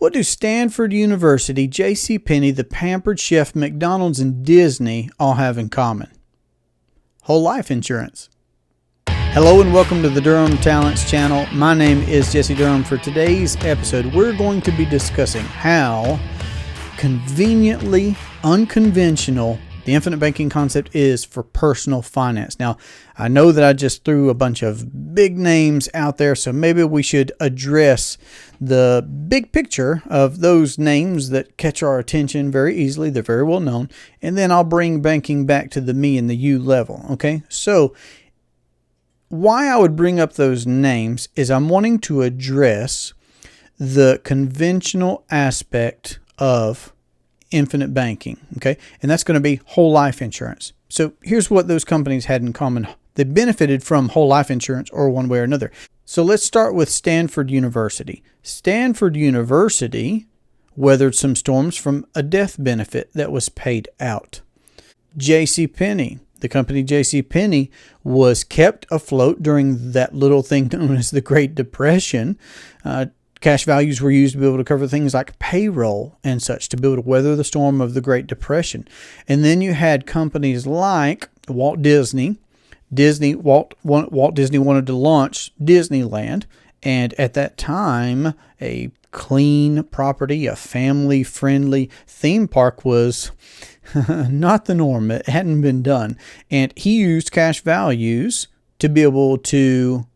What do Stanford University, JCPenney, the Pampered Chef, McDonald's, and Disney all have in common? Whole life insurance. Hello and welcome to the Durham Talents channel. My name is Jesse Durham. For today's episode, we're going to be discussing how conveniently unconventional the infinite banking concept is for personal finance. Now, I know that I just threw a bunch of big names out there, so maybe we should address the big picture of those names that catch our attention very easily. They're very well known. And then I'll bring banking back to the me and the you level. Okay, so why I would bring up those names is I'm wanting to address the conventional aspect of infinite banking, okay? And that's going to be whole life insurance. So here's what those companies had in common. They benefited from whole life insurance or one way or another. So let's start with Stanford University. Stanford University weathered some storms from a death benefit that was paid out. JCPenney, the company JCPenney, was kept afloat during that little thing known as the Great Depression. Cash values were used to be able to cover things like payroll and such to be able to weather the storm of the Great Depression. And then you had companies like Walt Disney. Walt Disney wanted to launch Disneyland. And at that time, a clean property, a family-friendly theme park was not the norm. It hadn't been done. And he used cash values to be able to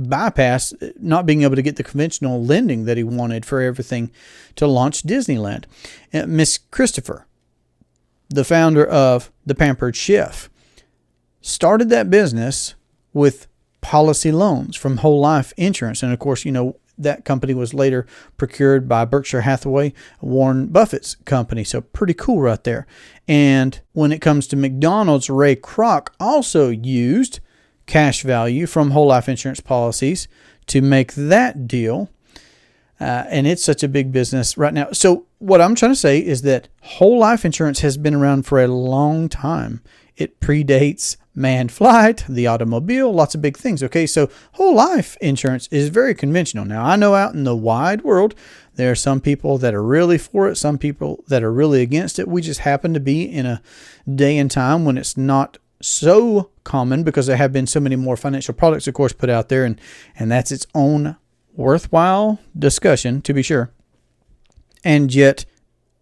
bypass not being able to get the conventional lending that he wanted for everything to launch Disneyland. Miss Christopher, the founder of the Pampered Chef, started that business with policy loans from whole life insurance. And of course, you know, that company was later procured by Berkshire Hathaway, Warren Buffett's company. So pretty cool right there. And when it comes to McDonald's, Ray Kroc also used cash value from whole life insurance policies to make that deal. And it's such a big business right now. So what I'm trying to say is that whole life insurance has been around for a long time. It predates manned flight, the automobile, lots of big things. Okay, so whole life insurance is very conventional. Now, I know out in the wide world, there are some people that are really for it, some people that are really against it. We just happen to be in a day and time when it's not so common because there have been so many more financial products, of course, put out there, and that's its own worthwhile discussion, to be sure. And yet,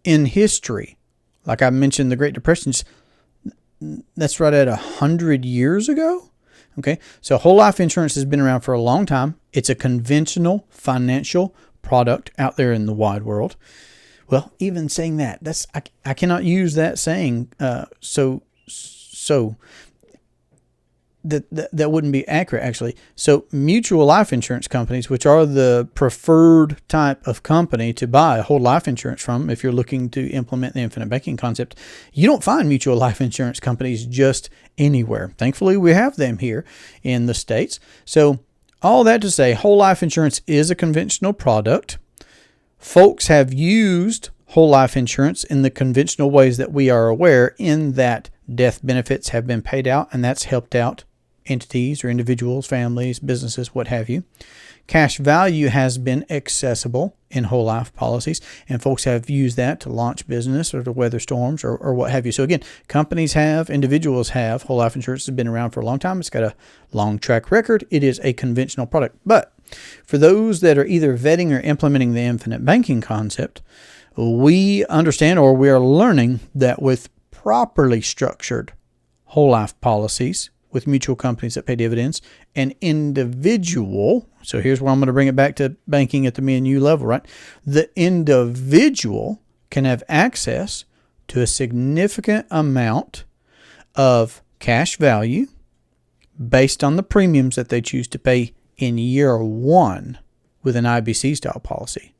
in history, like I mentioned, the Great Depression, that's right at 100 years ago. Okay, so whole life insurance has been around for a long time. It's a conventional financial product out there in the wide world. Well, even saying that, I cannot use that saying. So that wouldn't be accurate, actually. So mutual life insurance companies, which are the preferred type of company to buy whole life insurance from if you're looking to implement the infinite banking concept, you don't find mutual life insurance companies just anywhere. Thankfully, we have them here in the States. So all that to say, whole life insurance is a conventional product. Folks have used whole life insurance in the conventional ways that we are aware, in that death benefits have been paid out, and that's helped out entities or individuals, families, businesses, what have you. Cash value has been accessible in whole life policies, and folks have used that to launch business or to weather storms or what have you. So again, companies have, individuals have. Whole life insurance has been around for a long time. It's got a long track record. It is a conventional product. But for those that are either vetting or implementing the infinite banking concept, we understand, or we are learning, that with properly structured whole life policies with mutual companies that pay dividends, an individual, so here's where I'm going to bring it back to banking at the me and you level, right? The individual can have access to a significant amount of cash value based on the premiums that they choose to pay in year one with an IBC style policy.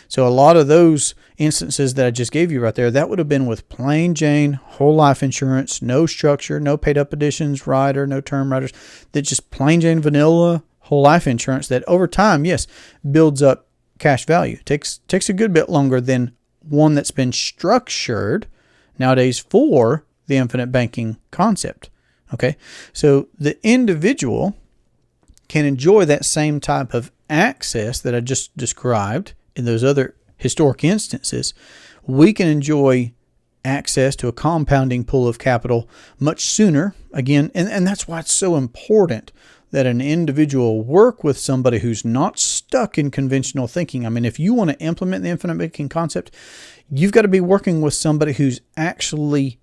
So a lot of those instances that I just gave you right there, that would have been with plain Jane whole life insurance, no structure, no paid up additions rider, no term riders, that just plain Jane vanilla whole life insurance that over time, yes, builds up cash value. Takes a good bit longer than one that's been structured nowadays for the infinite banking concept. Okay, so the individual can enjoy that same type of access that I just described in those other historic instances, we can enjoy access to a compounding pool of capital much sooner. Again, and that's why it's so important that an individual work with somebody who's not stuck in conventional thinking. I mean, if you want to implement the infinite banking concept, you've got to be working with somebody who's actually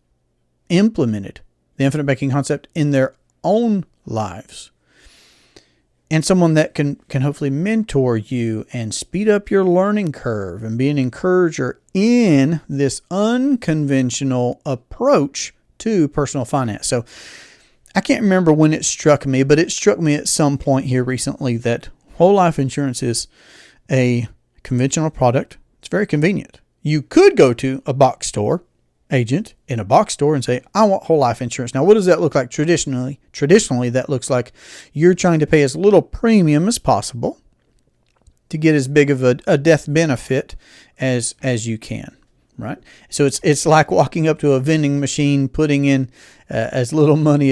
implemented the infinite banking concept in their own lives. And someone that can hopefully mentor you and speed up your learning curve and be an encourager in this unconventional approach to personal finance. So I can't remember when it struck me, but it struck me at some point here recently that whole life insurance is a conventional product. It's very convenient. You could go to a box store agent in a box store and say, I want whole life insurance. Now, what does that look like traditionally? Traditionally, that looks like you're trying to pay as little premium as possible to get as big of a death benefit as you can, right? So it's like walking up to a vending machine, putting in as little money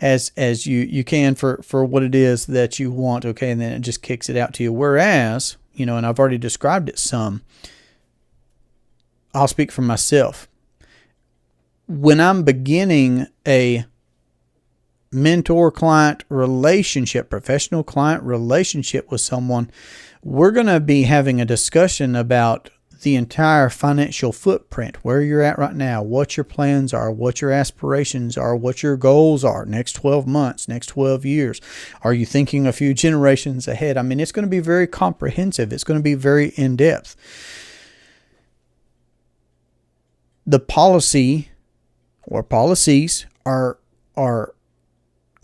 as you can for what it is that you want, okay? And then it just kicks it out to you. Whereas, and I've already described it some, I'll speak for myself. When I'm beginning a mentor-client relationship, professional client relationship with someone, we're going to be having a discussion about the entire financial footprint, where you're at right now, what your plans are, what your aspirations are, what your goals are, next 12 months, next 12 years. Are you thinking a few generations ahead? I mean, it's going to be very comprehensive. It's going to be very in-depth. The policy or policies are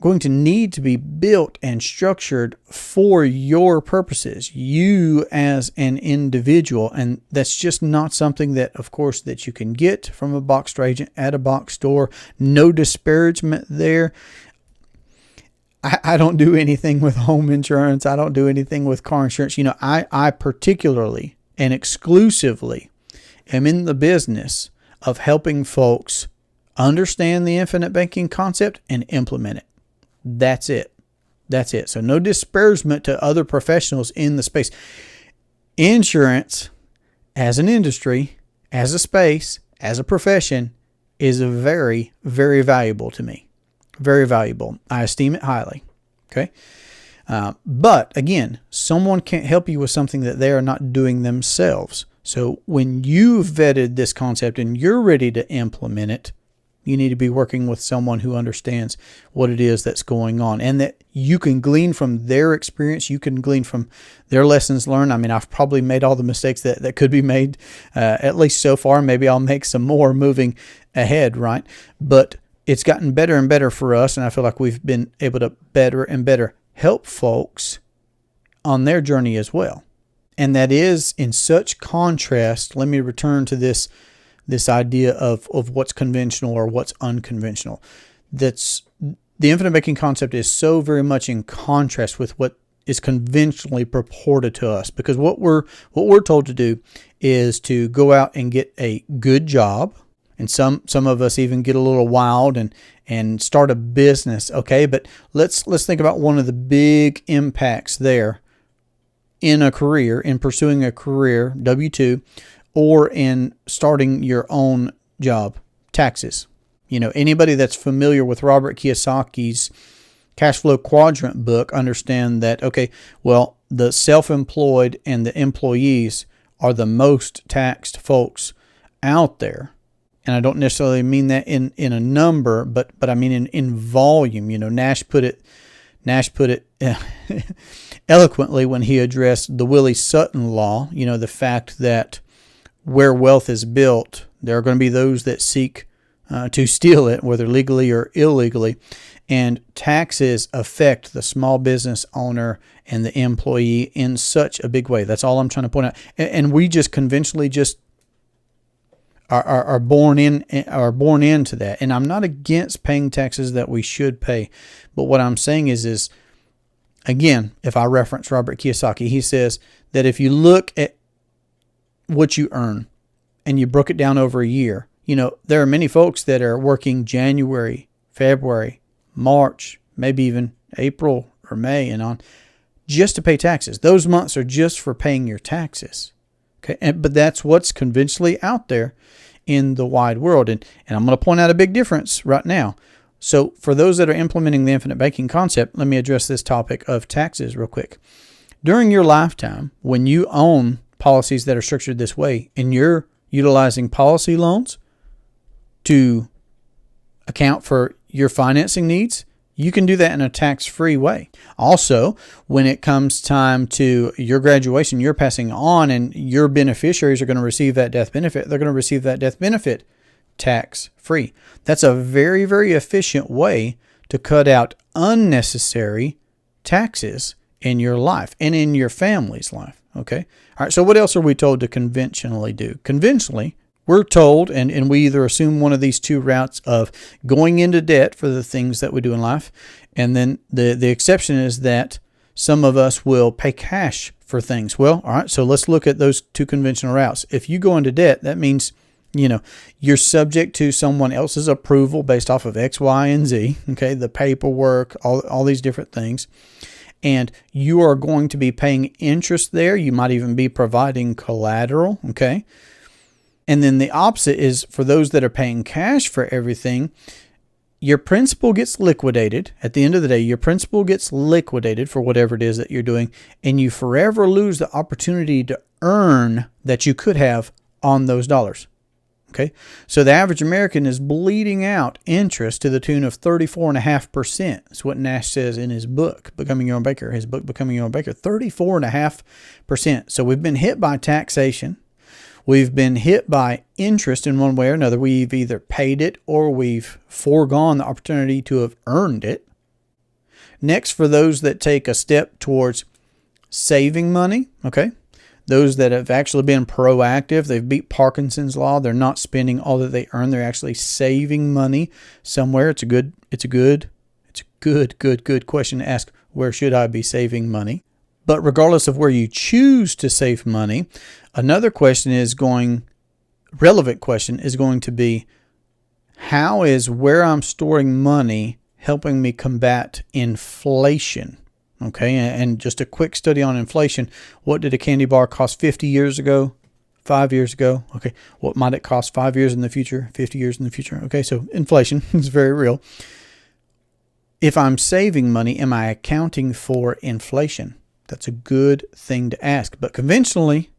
going to need to be built and structured for your purposes, you as an individual. And that's just not something that, of course, that you can get from a box store agent at a box store. No disparagement there. I don't do anything with home insurance. I don't do anything with car insurance. I particularly and exclusively am in the business of helping folks understand the infinite banking concept and implement it. That's it. So no disparagement to other professionals in the space. Insurance as an industry, as a space, as a profession is very, very valuable to me. Very valuable. I esteem it highly. Okay. But again, someone can't help you with something that they are not doing themselves. So when you've vetted this concept and you're ready to implement it, you need to be working with someone who understands what it is that's going on and that you can glean from their experience. You can glean from their lessons learned. I mean, I've probably made all the mistakes that could be made, at least so far. Maybe I'll make some more moving ahead, right? But it's gotten better and better for us, and I feel like we've been able to better and better help folks on their journey as well. And that is in such contrast. Let me return to this idea of what's conventional or what's unconventional. That's the infinite banking concept is so very much in contrast with what is conventionally purported to us, because what we're told to do is to go out and get a good job, and some of us even get a little wild and start a business. Okay, but let's think about one of the big impacts there in a career, in pursuing a career, W-2, or in starting your own job, taxes. Anybody that's familiar with Robert Kiyosaki's cash flow quadrant book understand that, okay, well, the self-employed and the employees are the most taxed folks out there. And I don't necessarily mean that in a number, but I mean in volume. Nash put it eloquently when he addressed the Willie Sutton law, the fact that where wealth is built, there are going to be those that seek to steal it, whether legally or illegally. And taxes affect the small business owner and the employee in such a big way. That's all I'm trying to point out. And we just conventionally just are born into that. And I'm not against paying taxes that we should pay. But what I'm saying is again, if I reference Robert Kiyosaki, he says that if you look at what you earn and you broke it down over a year, there are many folks that are working January, February, March, maybe even April or May and on just to pay taxes. Those months are just for paying your taxes. Okay, but that's what's conventionally out there in the wide world. And I'm going to point out a big difference right now. So for those that are implementing the infinite banking concept, let me address this topic of taxes real quick. During your lifetime, when you own policies that are structured this way and you're utilizing policy loans to account for your financing needs, you can do that in a tax-free way. Also, when it comes time to your graduation, you're passing on and your beneficiaries are going to receive that death benefit. They're going to receive that death benefit tax-free. That's a very, very efficient way to cut out unnecessary taxes in your life and in your family's life. Okay? All right, so what else are we told to conventionally do? Conventionally, we're told, and we either assume one of these two routes of going into debt for the things that we do in life, and then the exception is that some of us will pay cash for things. Well, all right, so let's look at those two conventional routes. If you go into debt, that means, you're subject to someone else's approval based off of X, Y, and Z, okay, the paperwork, all these different things. And you are going to be paying interest there. You might even be providing collateral, okay? And then the opposite is for those that are paying cash for everything, your principal gets liquidated. At the end of the day, your principal gets liquidated for whatever it is that you're doing, and you forever lose the opportunity to earn that you could have on those dollars. Okay, so the average American is bleeding out interest to the tune of 34.5%. That's what Nash says in his book, Becoming Your Own Banker. His book, Becoming Your Own Banker, 34.5%. So we've been hit by taxation. We've been hit by interest in one way or another. We've either paid it or we've foregone the opportunity to have earned it. Next, for those that take a step towards saving money, okay, those that have actually been proactive, they've beat Parkinson's law. They're not spending all that they earn. They're actually saving money somewhere. It's a good question to ask. Where should I be saving money? But regardless of where you choose to save money, another relevant question is going to be, how is where I'm storing money helping me combat inflation? Okay, and just a quick study on inflation. What did a candy bar cost 50 years ago? 5 years ago? Okay, what might it cost 5 years in the future? 50 years in the future? Okay, so inflation is very real. If I'm saving money, am I accounting for inflation? That's a good thing to ask. But conventionally,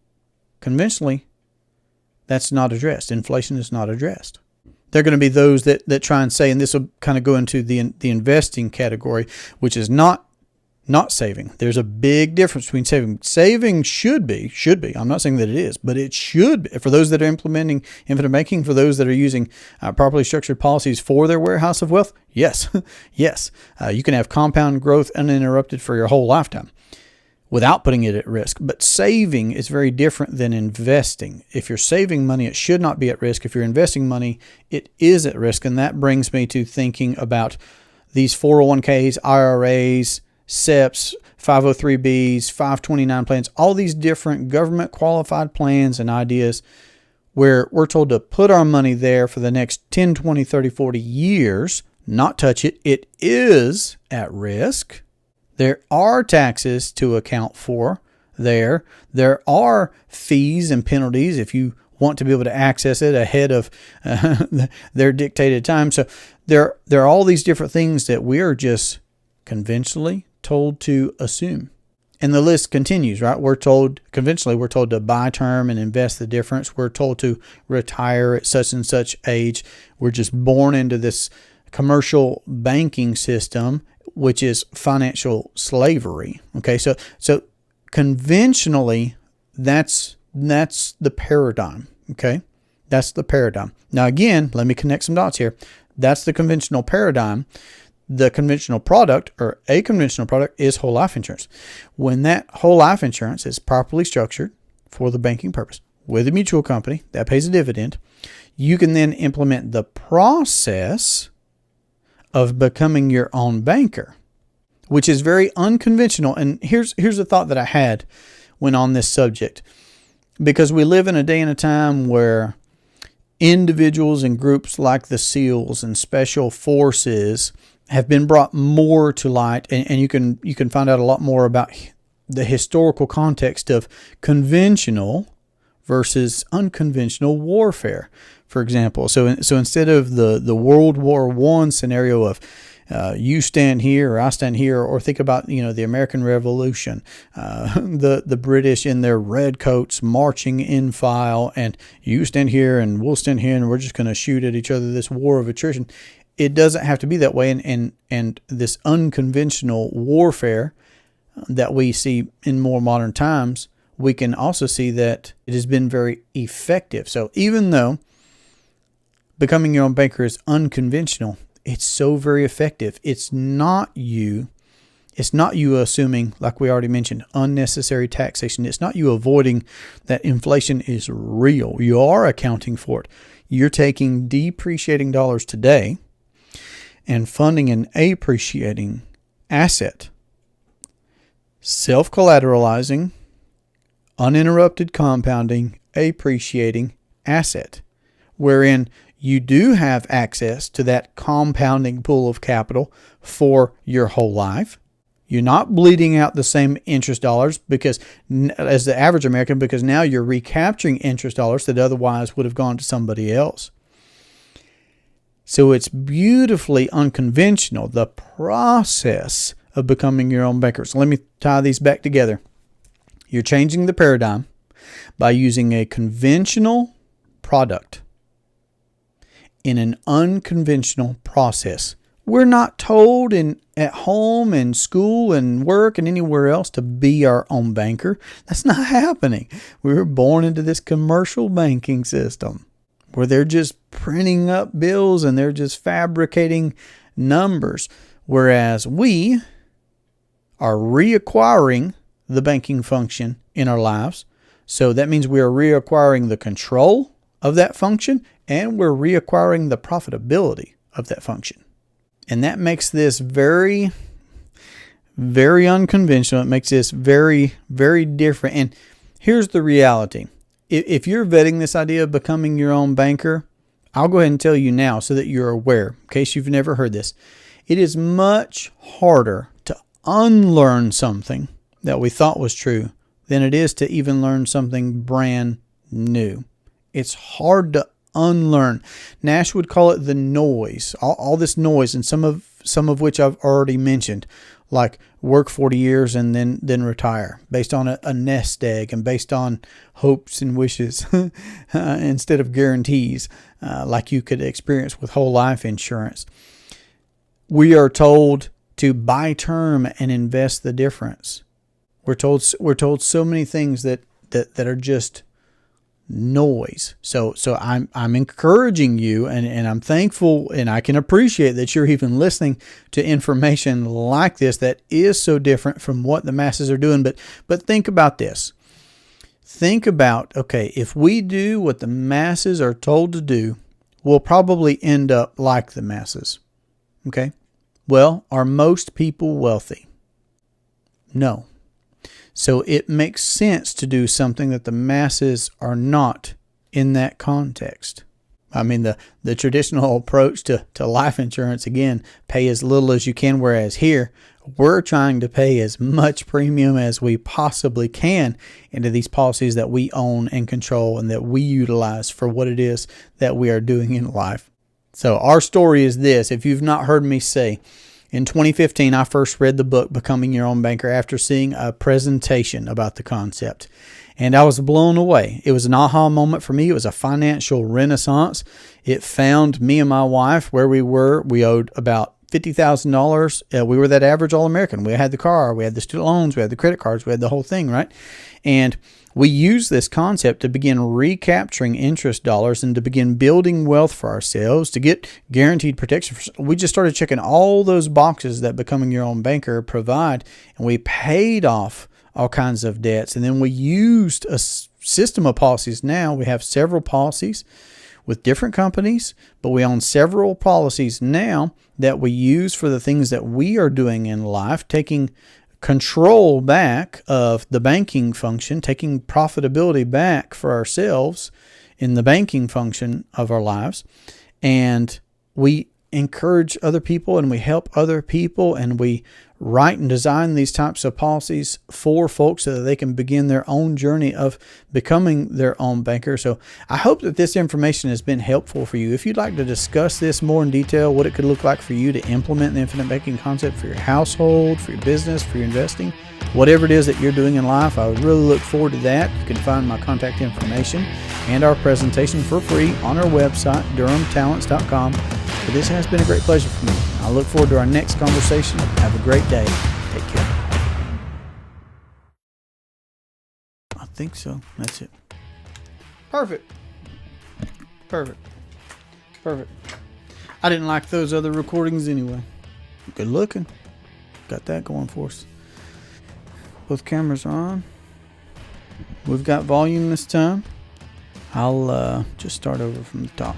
that's not addressed. Inflation is not addressed. There are going to be those that try and say, and this will kind of go into the investing category, which is not saving. There's a big difference between saving. Saving should be. I'm not saying that it is, but it should be. For those that are implementing infinite banking, for those that are using properly structured policies for their warehouse of wealth, yes. You can have compound growth uninterrupted for your whole lifetime without putting it at risk. But saving is very different than investing. If you're saving money, it should not be at risk. If you're investing money, it is at risk. And that brings me to thinking about these 401ks, IRAs, SEPs, 503Bs, 529 plans, all these different government qualified plans and ideas where we're told to put our money there for the next 10, 20, 30, 40 years, not touch it. It is at risk. There are taxes to account for there. There are fees and penalties if you want to be able to access it ahead of their dictated time. So there are all these different things that we are just conventionally told to assume. And the list continues, right? We're told to buy term and invest the difference. We're told to retire at such and such age. We're just born into this commercial banking system, which is financial slavery. Okay, so conventionally, that's the paradigm. Okay, that's the paradigm. Now again, let me connect some dots here. That's the conventional paradigm. The conventional product, or a conventional product, is whole life insurance. When that whole life insurance is properly structured for the banking purpose with a mutual company that pays a dividend, you can then implement the process of becoming your own banker, which is very unconventional. And here's a thought that I had when on this subject, because we live in a day and a time where individuals and groups like the SEALs and special forces have been brought more to light, and you can find out a lot more about the historical context of conventional versus unconventional warfare, for example. So instead of the World War I scenario of you stand here or I stand here, or think about, the American Revolution, the British in their red coats marching in file, and you stand here and we'll stand here and we're just going to shoot at each other, this war of attrition. It doesn't have to be that way. And this unconventional warfare that we see in more modern times, we can also see that it has been very effective. So even though becoming your own banker is unconventional, it's so very effective. It's not you assuming, like we already mentioned, unnecessary taxation. It's not you avoiding that inflation is real. You are accounting for it. You're taking depreciating dollars today and funding an appreciating asset, self-collateralizing, uninterrupted compounding, appreciating asset, wherein you do have access to that compounding pool of capital for your whole life. You're not bleeding out the same interest dollars as the average American, because now you're recapturing interest dollars that otherwise would have gone to somebody else. So it's beautifully unconventional, the process of becoming your own banker. So let me tie these back together. You're changing the paradigm by using a conventional product in an unconventional process. We're not told at home and school and work and anywhere else to be our own banker. That's not happening. We were born into this commercial banking system where they're just printing up bills and they're just fabricating numbers, whereas we are reacquiring the banking function in our lives. So that means we are reacquiring the control of that function, and we're reacquiring the profitability of that function. And that makes this very, very unconventional. It makes this very, very different. And here's the reality. If you're vetting this idea of becoming your own banker, I'll go ahead and tell you now so that you're aware, in case you've never heard this. It is much harder to unlearn something that we thought was true than it is to even learn something brand new. It's hard to unlearn. Nash would call it the noise, all this noise, and some of which I've already mentioned, like work 40 years and then retire based on a nest egg and based on hopes and wishes instead of guarantees, like you could experience with whole life insurance. We are told to buy term and invest the difference. We're told so many things that are just noise. So I'm encouraging you, and I'm thankful, and I can appreciate that you're even listening to information like this that is so different from what the masses are doing. But think about this. Think about, okay, if we do what the masses are told to do, we'll probably end up like the masses. Okay? Well, are most people wealthy? No. So it makes sense to do something that the masses are not in that context. I mean, the traditional approach to life insurance, again, pay as little as you can, whereas here, we're trying to pay as much premium as we possibly can into these policies that we own and control and that we utilize for what it is that we are doing in life. So our story is this. If you've not heard me say, in 2015, I first read the book, Becoming Your Own Banker, after seeing a presentation about the concept. And I was blown away. It was an aha moment for me. It was a financial renaissance. It found me and my wife where we were. We owed about $50,000. We were that average All-American. We had the car, we had the student loans, we had the credit cards, we had the whole thing, right? And we used this concept to begin recapturing interest dollars and to begin building wealth for ourselves, to get guaranteed protection. We just started checking all those boxes that Becoming Your Own Banker provide, and we paid off all kinds of debts. And then we used a system of policies. Now we have several policies with different companies, but we own several policies now that we use for the things that we are doing in life, taking control back of the banking function, taking profitability back for ourselves in the banking function of our lives. And we encourage other people and we help other people and we write and design these types of policies for folks so that they can begin their own journey of becoming their own banker. So I hope that this information has been helpful for you. If you'd like to discuss this more in detail, what it could look like for you to implement the infinite banking concept for your household, for your business, for your investing, whatever it is that you're doing in life, I would really look forward to that. You can find my contact information and our presentation for free on our website, durhamtalents.com. But this has been a great pleasure for me. I look forward to our next conversation. Have a great day. Take care. I think so. That's it. Perfect. Perfect. Perfect. I didn't like those other recordings anyway. Good looking. Got that going for us. Both cameras are on. We've got volume this time. I'll just start over from the top.